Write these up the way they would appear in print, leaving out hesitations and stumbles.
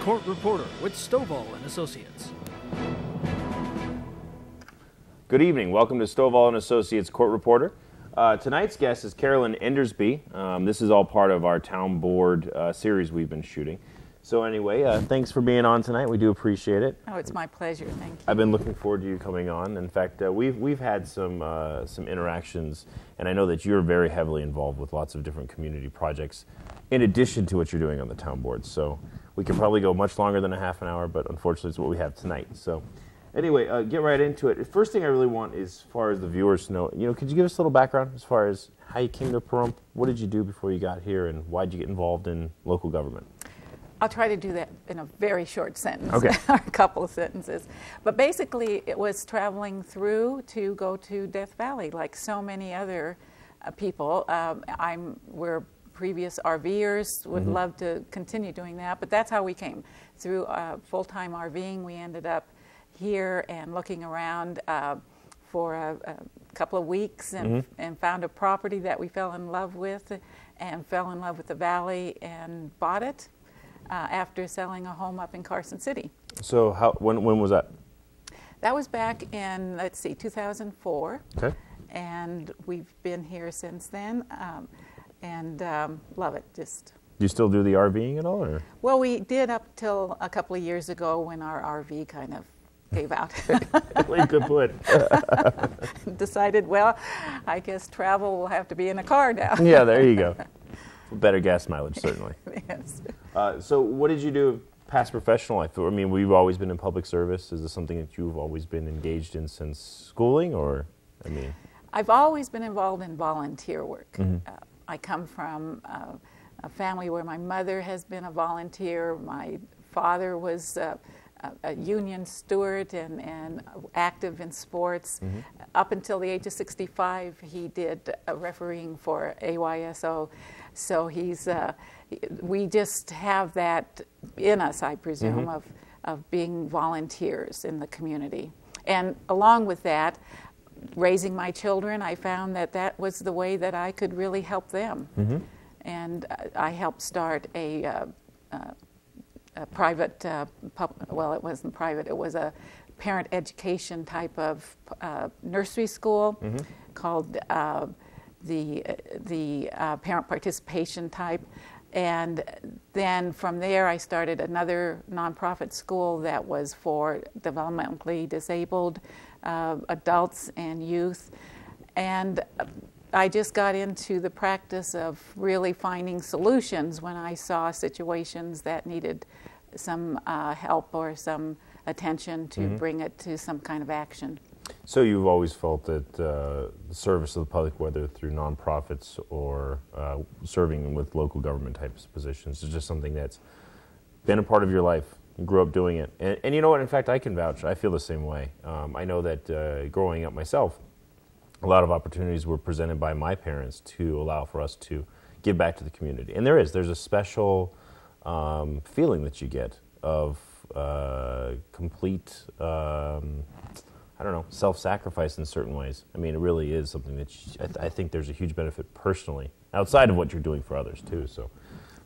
Court Reporter with Stovall and Associates. Good evening. Welcome to Stovall and Associates Court Reporter. Tonight's guest is Carolene Endersby. This is all part of our town board series we've been shooting. So anyway, thanks for being on tonight. We do appreciate it. Oh, it's my pleasure. Thank you. I've been looking forward to you coming on. In fact, we've had some interactions, and I know that you're very heavily involved with lots of different community projects, in addition to what you're doing on the town board. So we could probably go much longer than a half an hour, but unfortunately, it's what we have tonight. So anyway, get right into it. First thing I really want is, as far as the viewers to know, could you give us a little background as far as how you came to Pahrump? What did you do before you got here, and why did you get involved in local government? I'll try to do that in a very short sentence, okay. Or a couple of sentences. But basically, it was traveling through to go to Death Valley, like so many other people. We're previous RVers, would love to continue doing that, but that's how we came. Through full-time RVing, we ended up here and looking around for a couple of weeks and found a property that we fell in love with and fell in love with the valley and bought it. After selling a home up in Carson City. So when was that? That was back in, 2004. Okay. And we've been here since then, and love it. Just. Do you still do the RVing at all, or? Well, we did up till a couple of years ago when our RV kind of gave out. Well, you could put. Decided, well, I guess travel will have to be in a car now. Yeah, there you go. Better gas mileage, certainly. Yes. So what did you do past professional life? I mean, we've always been in public service. Is this something that you've always been engaged in since schooling, or, I mean? I've always been involved in volunteer work. I come from a family where my mother has been a volunteer. My father was a union steward and active in sports. Up until the age of 65, he did refereeing for AYSO. So we just have that in us, I presume, of being volunteers in the community. And along with that, raising my children, I found that was the way that I could really help them. And I helped start a private, well, it wasn't private, it was a parent education type of nursery school called the parent participation type. And then from there I started another nonprofit school that was for developmentally disabled adults and youth. And I just got into the practice of really finding solutions when I saw situations that needed some help or some attention to bring it to some kind of action. So you've always felt that the service of the public, whether through nonprofits or serving with local government types of positions, is just something that's been a part of your life. You grew up doing it. And you know what, in fact, I can vouch. I feel the same way. I know that growing up myself, a lot of opportunities were presented by my parents to allow for us to give back to the community. And there's a special feeling that you get of complete, self-sacrifice in certain ways. I mean, it really is something that I think there's a huge benefit personally, outside of what you're doing for others too. So.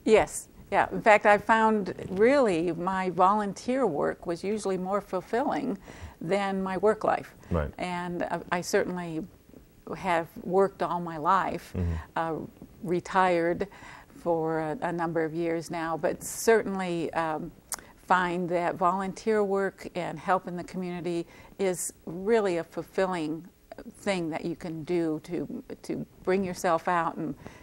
Yes. Yeah. In fact, I found really my volunteer work was usually more fulfilling than my work life. Right. And I certainly have worked all my life, retired for a number of years now, but certainly find that volunteer work and help in the community is really a fulfilling thing that you can do to bring yourself out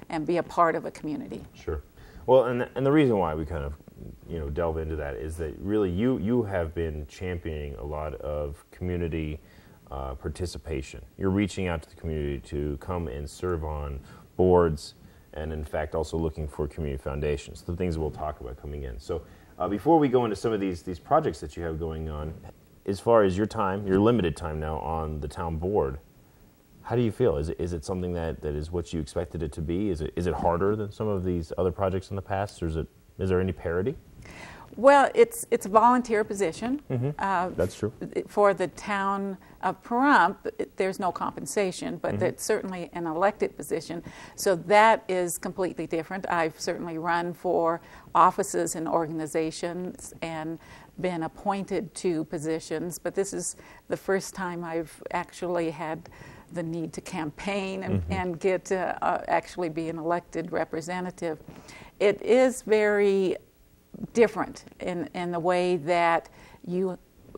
and be a part of a community. Sure. Well, and the reason why we kind of delve into that is that really you have been championing a lot of community participation. You're reaching out to the community to come and serve on boards, and in fact also looking for community foundations, the things we'll talk about coming in. So before we go into some of these projects that you have going on, as far as your limited time now on the town board, how do you feel? Is it something that is what you expected it to be? Is it harder than some of these other projects in the past, or is there any parity? Well, it's a volunteer position. That's true. For the town of Pahrump, there's no compensation, but it's certainly an elected position. So that is completely different. I've certainly run for offices and organizations and been appointed to positions, but this is the first time I've actually had the need to campaign and get to actually be an elected representative. It is very different in the way that you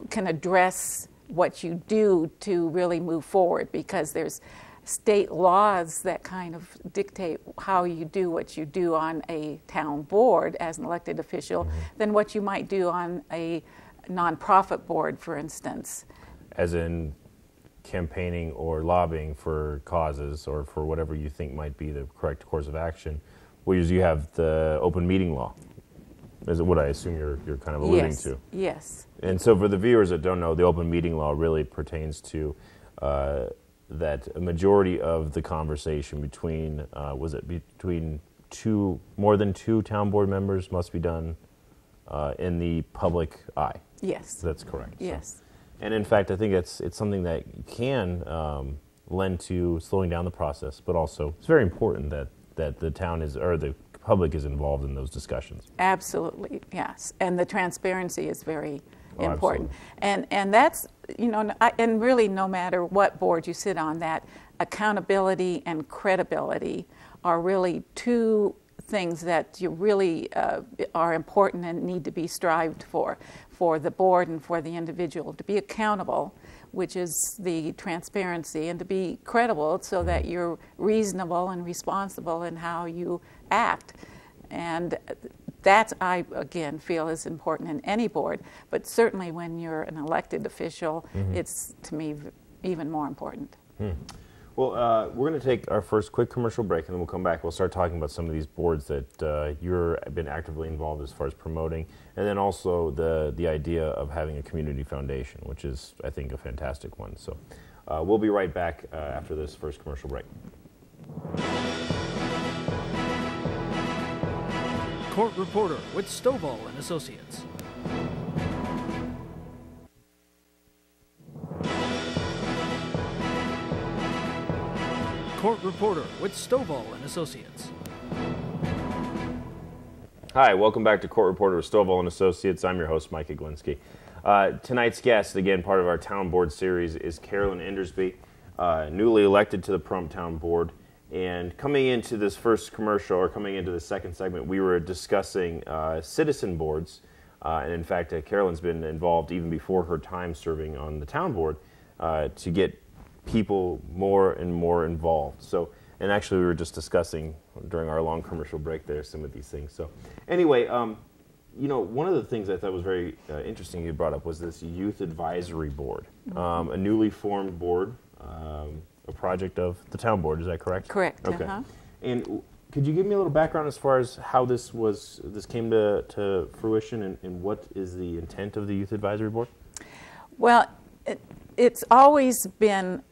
can address what you do to really move forward, because there's state laws that kind of dictate how you do what you do on a town board as an elected official than what you might do on a nonprofit board, for instance. As in campaigning or lobbying for causes or for whatever you think might be the correct course of action, whereas you have the open meeting law. Is what I assume you're kind of alluding to. Yes. And so for the viewers that don't know, the open meeting law really pertains to that a majority of the conversation between, more than two town board members must be done in the public eye. Yes. That's correct. Yes. So, and in fact, I think it's something that can lend to slowing down the process, but also it's very important that the town is, or the public is involved in those discussions. Absolutely, yes. And the transparency is very important. Absolutely. And that's, and really no matter what board you sit on, that accountability and credibility are really two things that you really are important and need to be strived for the board and for the individual. To be accountable, which is the transparency, and to be credible so that you're reasonable and responsible in how you act. And that, I again feel, is important in any board, but certainly when you're an elected official, it's, to me, even more important. Well, we're going to take our first quick commercial break, and then we'll come back. We'll start talking about some of these boards that you've been actively involved as far as promoting, and then also the idea of having a community foundation, which is, I think, a fantastic one. So we'll be right back after this first commercial break. Court Reporter with Stovall and Associates. Court Reporter with Stovall and Associates. Hi, welcome back to Court Reporter with Stovall and Associates. I'm your host, Mike Iglinski. Tonight's guest, again, part of our town board series, is Carolene Endersby, newly elected to the Pahrump Town Board. And coming into this first commercial, or coming into the second segment, we were discussing citizen boards. And in fact, Carolene's been involved even before her time serving on the town board to get people more and more involved. So, and actually we were just discussing during our long commercial break there some of these things. So anyway, one of the things I thought was very interesting you brought up was this youth advisory board, a newly formed board, a project of the town board. Is that correct? Correct. Okay. And could you give me a little background as far as how this came to fruition, and what is the intent of the youth advisory board? Well, it's always been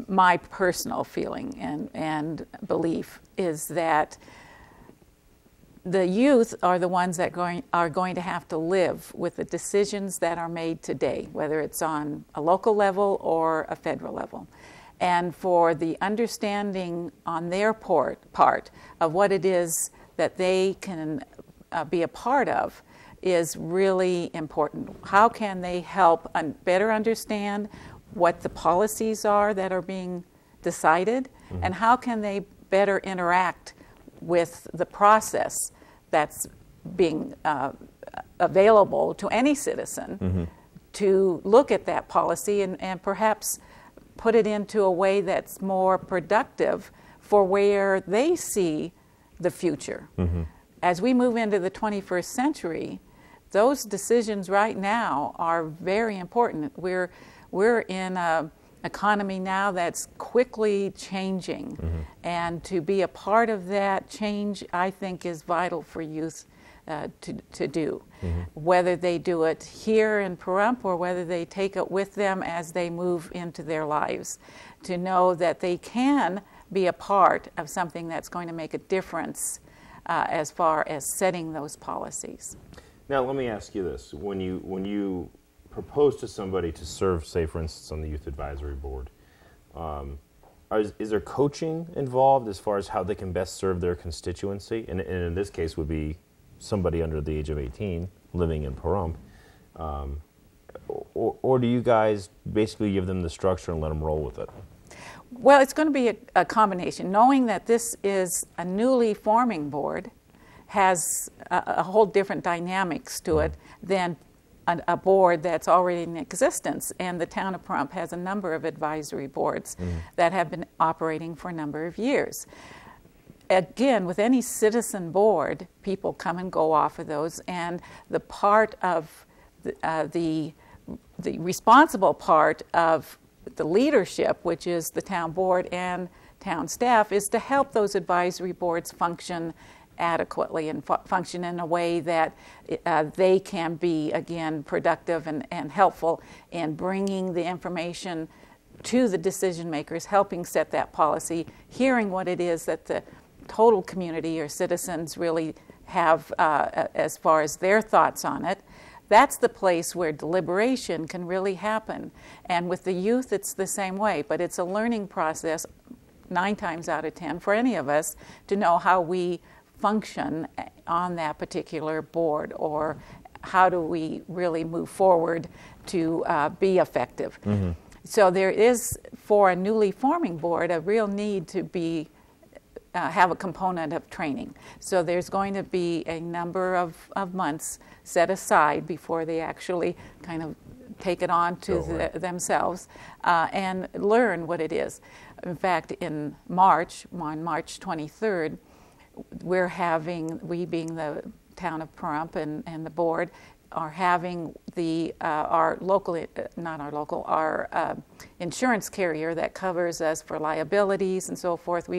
my personal feeling and belief is that the youth are the ones that are going to have to live with the decisions that are made today, whether it's on a local level or a federal level. And for the understanding on their part of what it is that they can be a part of is really important. How can they help better understand what the policies are that are being decided, and how can they better interact with the process that's being available to any citizen to look at that policy and perhaps put it into a way that's more productive for where they see the future. As we move into the 21st century, those decisions right now are very important. We're in an economy now that's quickly changing, and to be a part of that change, I think, is vital for youth to do. Whether they do it here in Pahrump or whether they take it with them as they move into their lives, to know that they can be a part of something that's going to make a difference as far as setting those policies. Now, let me ask you this: when you propose to somebody to serve, say, for instance, on the Youth Advisory Board, is there coaching involved as far as how they can best serve their constituency? And in this case, would be somebody under the age of 18 living in Pahrump, or do you guys basically give them the structure and let them roll with it? Well, it's going to be a combination. Knowing that this is a newly forming board has a whole different dynamics to it than a board that's already in existence. And the town of Pahrump has a number of advisory boards that have been operating for a number of years. Again, with any citizen board, people come and go off of those, and the part of the responsible part of the leadership, which is the town board and town staff, is to help those advisory boards function adequately and function in a way that they can be, again, productive and helpful in bringing the information to the decision makers, helping set that policy, hearing what it is that the total community or citizens really have as far as their thoughts on it. That's the place where deliberation can really happen. And with the youth, it's the same way, but it's a learning process 9 times out of 10 for any of us to know how we function on that particular board, or how do we really move forward to be effective. So there is, for a newly forming board, a real need to be have a component of training. So there's going to be a number of months set aside before they actually kind of take it on to themselves and learn what it is. In fact, in March, on March 23rd, we being the town of Pahrump and the board, are having our insurance carrier that covers us for liabilities and so forth.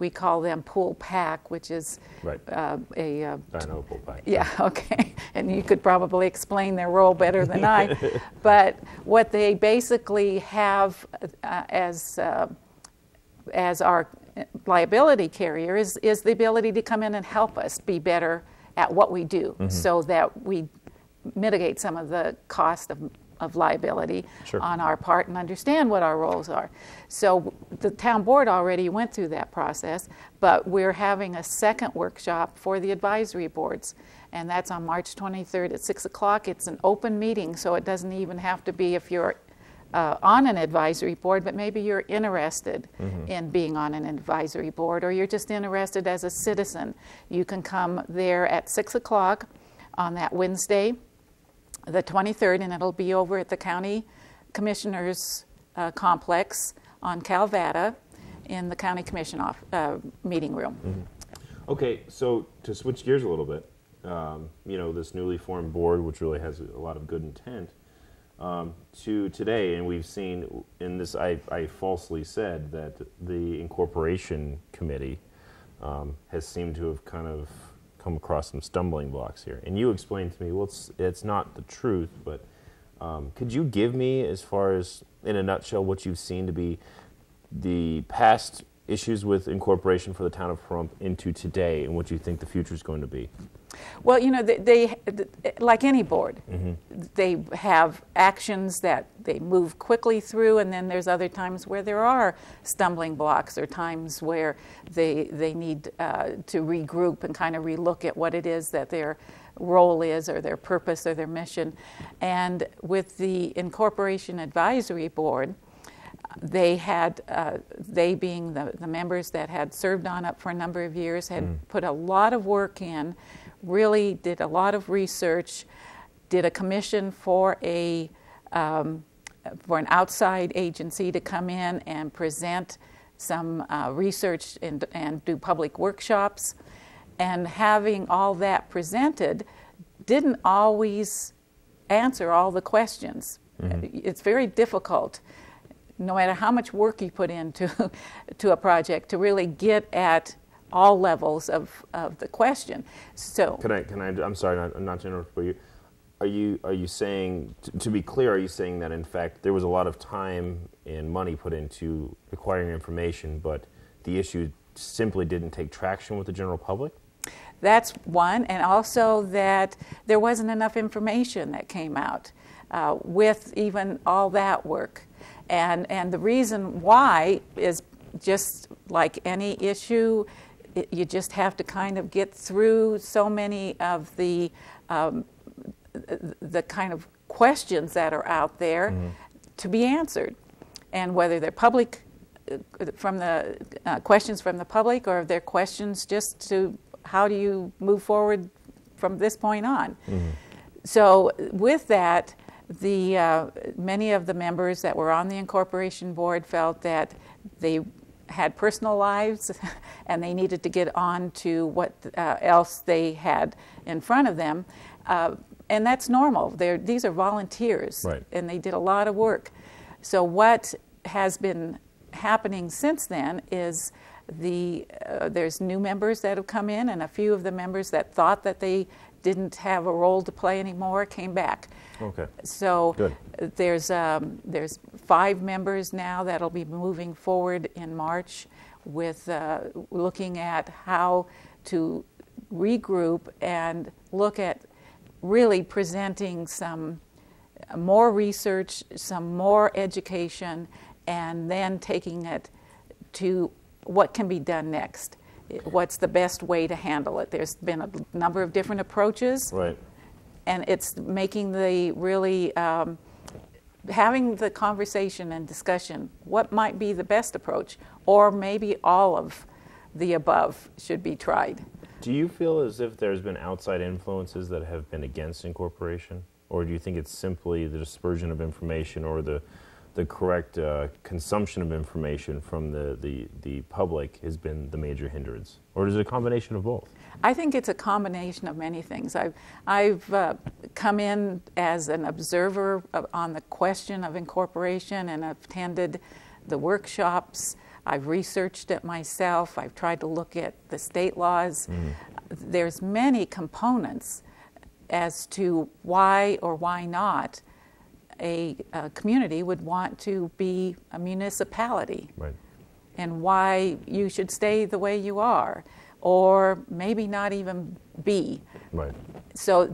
We call them Pool Pack, which is I know Pool Pack. Yeah, okay. And you could probably explain their role better than I. But what they basically have as our liability carrier is the ability to come in and help us be better at what we do, so that we mitigate some of the cost of liability on our part and understand what our roles are. So the town board already went through that process, but we're having a second workshop for the advisory boards, and that's on March 23rd at 6 o'clock. It's an open meeting, so it doesn't even have to be if you're on an advisory board, but maybe you're interested in being on an advisory board, or you're just interested as a citizen. You can come there at 6 o'clock on that Wednesday, the 23rd, and it'll be over at the County Commissioners Complex on Calvada in the County Commission meeting room. Okay, so to switch gears a little bit, this newly formed board, which really has a lot of good intent, to today, and we've seen in this, I falsely said that the incorporation committee has seemed to have kind of come across some stumbling blocks here. And you explained to me, well, it's not the truth, but could you give me, as far as, in a nutshell, what you've seen to be the past issues with incorporation for the town of Pahrump into today, and what you think the future is going to be? Well, they like any board, they have actions that they move quickly through, and then there's other times where there are stumbling blocks, or times where they need to regroup and kind of relook at what it is that their role is, or their purpose, or their mission. And with the Incorporation Advisory Board, they being the members that had served on it for a number of years, had put a lot of work in, really did a lot of research, did a commission for an outside agency to come in and present some research and do public workshops. And having all that presented didn't always answer all the questions. It's very difficult, no matter how much work you put into a project, to really get at all levels of the question. So can I I'm sorry, not to interrupt, but are you saying, to be clear, are you saying that in fact there was a lot of time and money put into acquiring information, but the issue simply didn't take traction with the general public? That's one, and also that there wasn't enough information that came out with even all that work. And the reason why is just like any issue, you just have to kind of get through so many of the kind of questions that are out there to be answered. And whether they're public, from the questions from the public, or if they're questions just to how do you move forward from this point on. So with that, many of the members that were on the incorporation board felt that they had personal lives and they needed to get on to what else they had in front of them. And that's normal. These are volunteers, right, and they did a lot of work. So what has been happening since then is there's new members that have come in, and a few of the members that thought that they didn't have a role to play anymore came back. Okay. So good. There's 5 members now that'll be moving forward in March with looking at how to regroup and look at really presenting some more research, some more education, and then taking it to what can be done next. What's the best way to handle it? There's been a number of different approaches. Right. And it's making the really, having the conversation and discussion, what might be the best approach, or maybe all of the above should be tried. Do you feel as if there's been outside influences that have been against incorporation? Or do you think it's simply the dispersion of information or the correct consumption of information from the public has been the major hindrance? Or is it a combination of both? I think it's a combination of many things. I've come in as an observer on the question of incorporation, and I've attended the workshops. I've researched it myself. I've tried to look at the state laws. There's many components as to why or why not a community would want to be a municipality, right, and why you should stay the way you are, or maybe not even be. right. So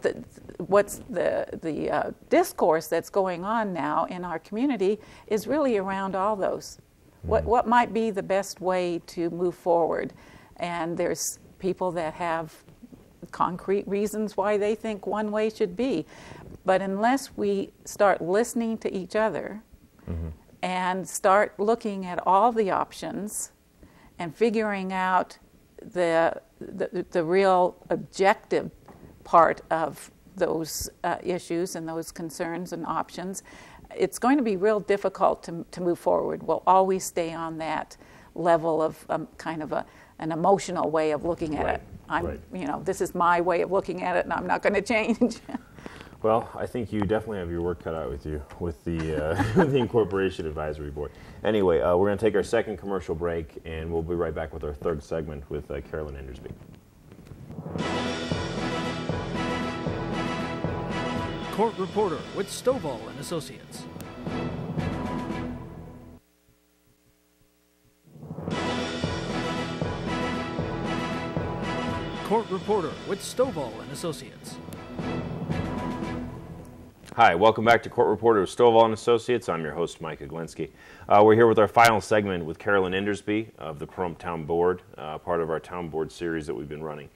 what's the discourse that's going on now in our community is really around all those. What might be the best way to move forward? And there's people that have concrete reasons why they think one way should be. But unless we start listening to each other and start looking at all the options and figuring out the real objective part of those issues and those concerns and options, it's going to be real difficult to move forward. We'll always stay on that level of kind of an emotional way of looking at it. This is my way of looking at it, and I'm not going to change. Well, I think you definitely have your work cut out with you with the the Incorporation Advisory Board. Anyway, we're going to take our second commercial break, and we'll be right back with our third segment with Carolene Endersby. Court Reporter with Stovall and Associates. Court Reporter with Stovall and Associates. Hi, welcome back to Court Reporter with Stovall and Associates. I'm your host, Mike Oglinski. We're here with our final segment with Carolene Endersby of the Pahrump Town Board, part of our Town Board series that we've been running.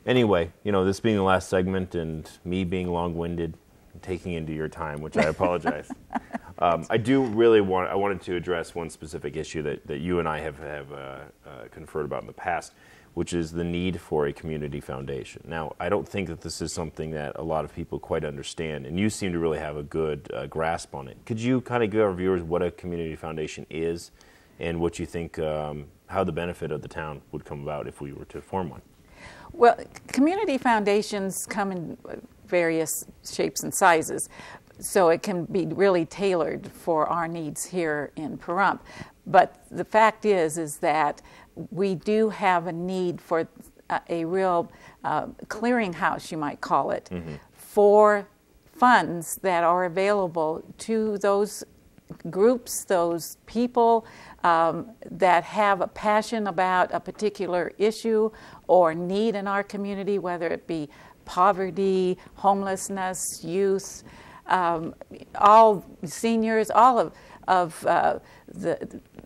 Anyway, this being the last segment and me being long-winded, taking into your time, which I apologize. I wanted to address one specific issue that you and I have conferred about in the past, which is the need for a community foundation. Now, I don't think that this is something that a lot of people quite understand, and you seem to really have a good grasp on it. Could you kind of give our viewers what a community foundation is and what you think, how the benefit of the town would come about if we were to form one? Well, community foundations come in various shapes and sizes, so it can be really tailored for our needs here in Pahrump. But the fact is that we do have a need for a real clearinghouse, you might call it, for funds that are available to those groups, those people that have a passion about a particular issue or need in our community, whether it be poverty, homelessness, youth, all seniors, all of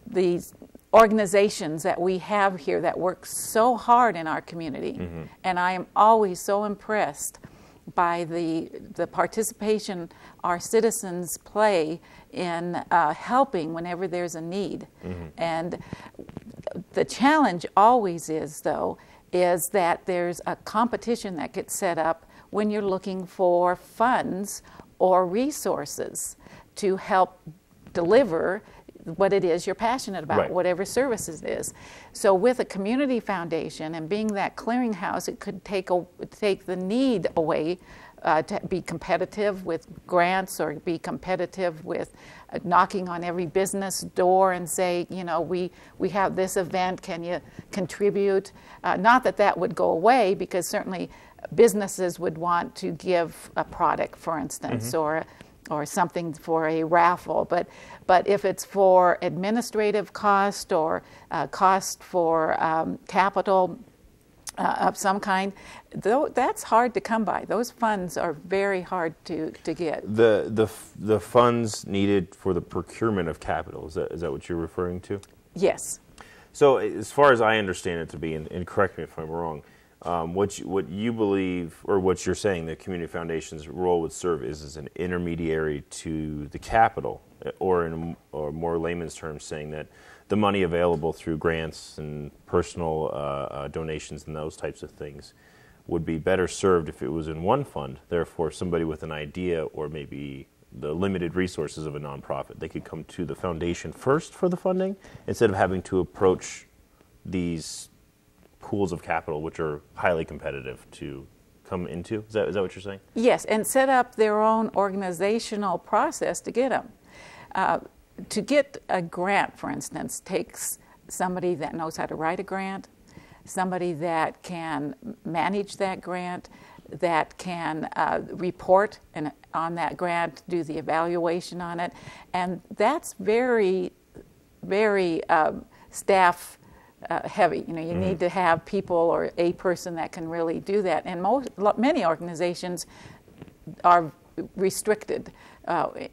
these organizations that we have here that work so hard in our community. And I am always so impressed by the participation our citizens play in helping whenever there's a need. And the challenge always is, though, is that there's a competition that gets set up when you're looking for funds or resources to help deliver what it is you're passionate about, right, whatever services it is. So with a community foundation and being that clearinghouse, it could take the need away to be competitive with grants or be competitive with knocking on every business door and say, you know, we have this event, can you contribute? Not that that would go away, because certainly businesses would want to give a product, for instance, or something for a raffle. But if it's for administrative cost or cost for capital of some kind, that's hard to come by. Those funds are very hard to get. The funds needed for the procurement of capital, is that what you're referring to? Yes. So as far as I understand it to be, and correct me if I'm wrong, what you believe, or what you're saying the community foundation's role would serve is as an intermediary to the capital, or in or more layman's terms, saying that the money available through grants and personal donations and those types of things would be better served if it was in one fund. Therefore, somebody with an idea or maybe the limited resources of a nonprofit, they could come to the foundation first for the funding instead of having to approach these pools of capital, which are highly competitive to come into. Is that what you're saying? Yes, and set up their own organizational process to get them. To get a grant, for instance, takes somebody that knows how to write a grant, somebody that can manage that grant, that can report on that grant, do the evaluation on it, and that's very, very staff heavy. You know, you need to have people or a person that can really do that, and many organizations are restricted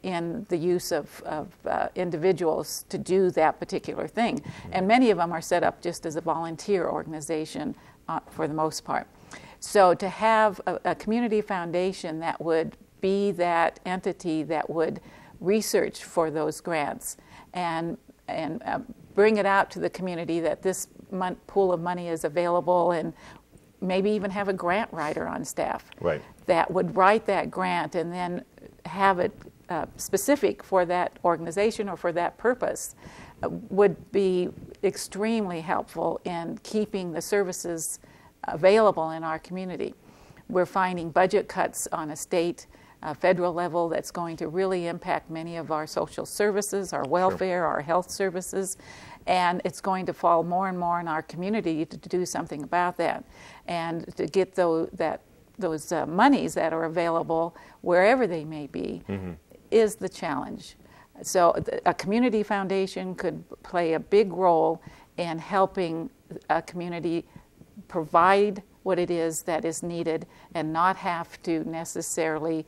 in the use of individuals to do that particular thing. And many of them are set up just as a volunteer organization for the most part. So to have a community foundation that would be that entity that would research for those grants and bring it out to the community that this pool of money is available, and maybe even have a grant writer on staff, right, that would write that grant and then have it specific for that organization or for that purpose, would be extremely helpful in keeping the services available in our community. We're finding budget cuts on a state, federal level that's going to really impact many of our social services, our welfare, sure, our health services, and it's going to fall more and more in our community to do something about that, and to get those monies that are available wherever they may be is the challenge. So a community foundation could play a big role in helping a community provide what it is that is needed and not have to necessarily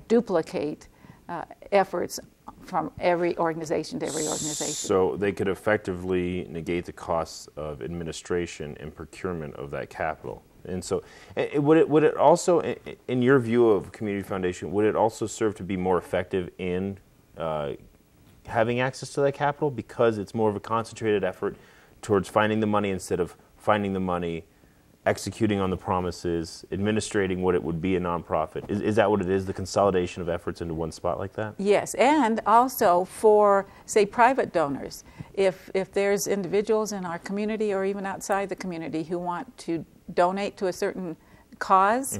duplicate efforts from every organization to every organization. So they could effectively negate the costs of administration and procurement of that capital. And so would it also, in your view of community foundation, would it also serve to be more effective in having access to that capital, because it's more of a concentrated effort towards finding the money instead of finding the money, executing on the promises, administrating what it would be a nonprofit? Is that what it is, the consolidation of efforts into one spot like that? Yes, and also for, say, private donors. If there's individuals in our community or even outside the community who want to donate to a certain cause,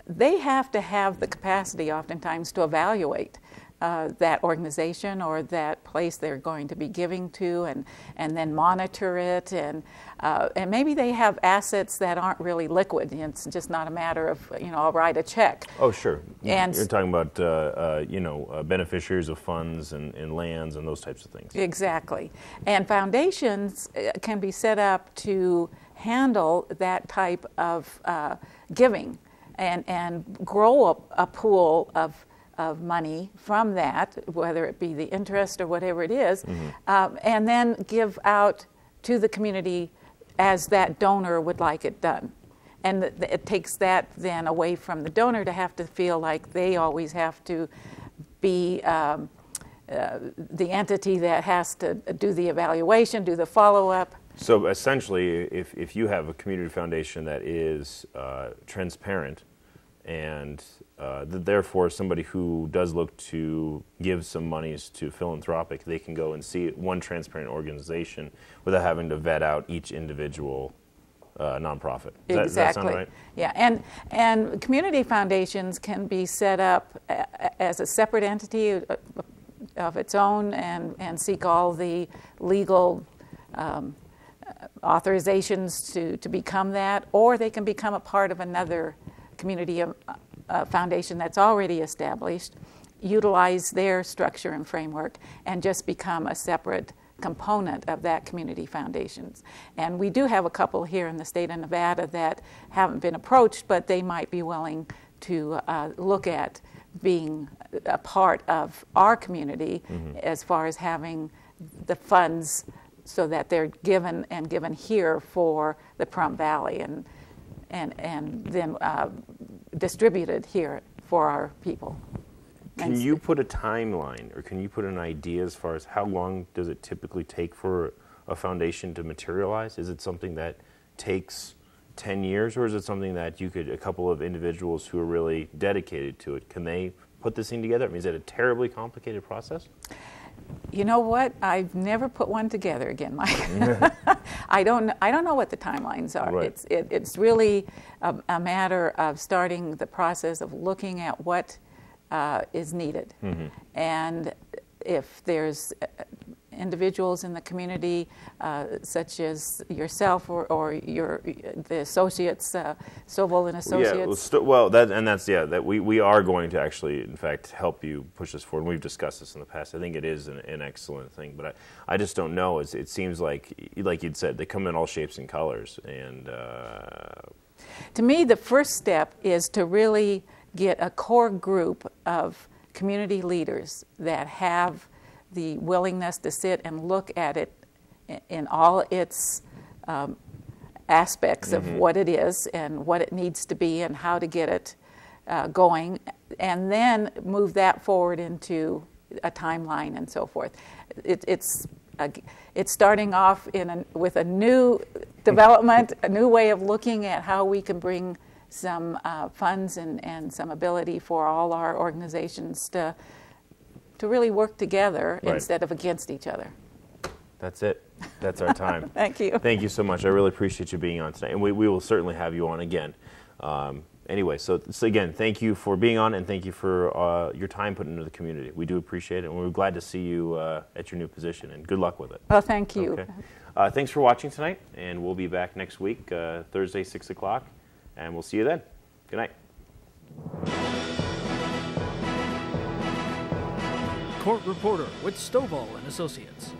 they have to have the capacity oftentimes to evaluate that organization or that place they're going to be giving to, and then monitor it, and maybe they have assets that aren't really liquid. It's just not a matter of, I'll write a check. Oh, sure. And you're talking about beneficiaries of funds and lands and those types of things. Exactly. And foundations can be set up to handle that type of giving and grow a pool of money from that, whether it be the interest or whatever it is, and then give out to the community as that donor would like it done. And it takes that then away from the donor to have to feel like they always have to be the entity that has to do the evaluation, do the follow-up. So essentially, if you have a community foundation that is transparent, and therefore somebody who does look to give some monies to philanthropic, they can go and see one transparent organization without having to vet out each individual nonprofit. Does that sound right? Yeah, and community foundations can be set up as a separate entity of its own and seek all the legal authorizations to become that, or they can become a part of another community foundation that's already established, utilize their structure and framework, and just become a separate component of that community foundations. And we do have a couple here in the state of Nevada that haven't been approached, but they might be willing to look at being a part of our community as far as having the funds so that they're given here for the Pahrump Valley and then distributed here for our people. Can you put a timeline, or can you put an idea as far as how long does it typically take for a foundation to materialize? Is it something that takes 10 years, or is it something that a couple of individuals who are really dedicated to it, can they put this thing together? I mean, is it a terribly complicated process? You know what? I've never put one together again, Mike. I don't know what the timelines are. Right. It's really a matter of starting the process of looking at what is needed, and if there's individuals in the community, such as yourself or the associates, Stovall and Associates. Yeah, that we are going to actually, in fact, help you push this forward. And we've discussed this in the past. I think it is an excellent thing, but I just don't know. It seems like you'd said, they come in all shapes and colors. And to me, the first step is to really get a core group of community leaders that have the willingness to sit and look at it in all its aspects of what it is and what it needs to be and how to get it going, and then move that forward into a timeline and so forth. It's starting off with a new development, a new way of looking at how we can bring some funds and some ability for all our organizations to really work together instead of against each other. That's it. That's our time. Thank you. Thank you so much. I really appreciate you being on tonight. And we will certainly have you on again. Anyway, so again, thank you for being on, and thank you for your time put into the community. We do appreciate it, and we're glad to see you at your new position, and good luck with it. Well, thank you. Okay. Thanks for watching tonight, and we'll be back next week, Thursday, 6 o'clock, and we'll see you then. Good night. Court Reporter with Stovall and Associates.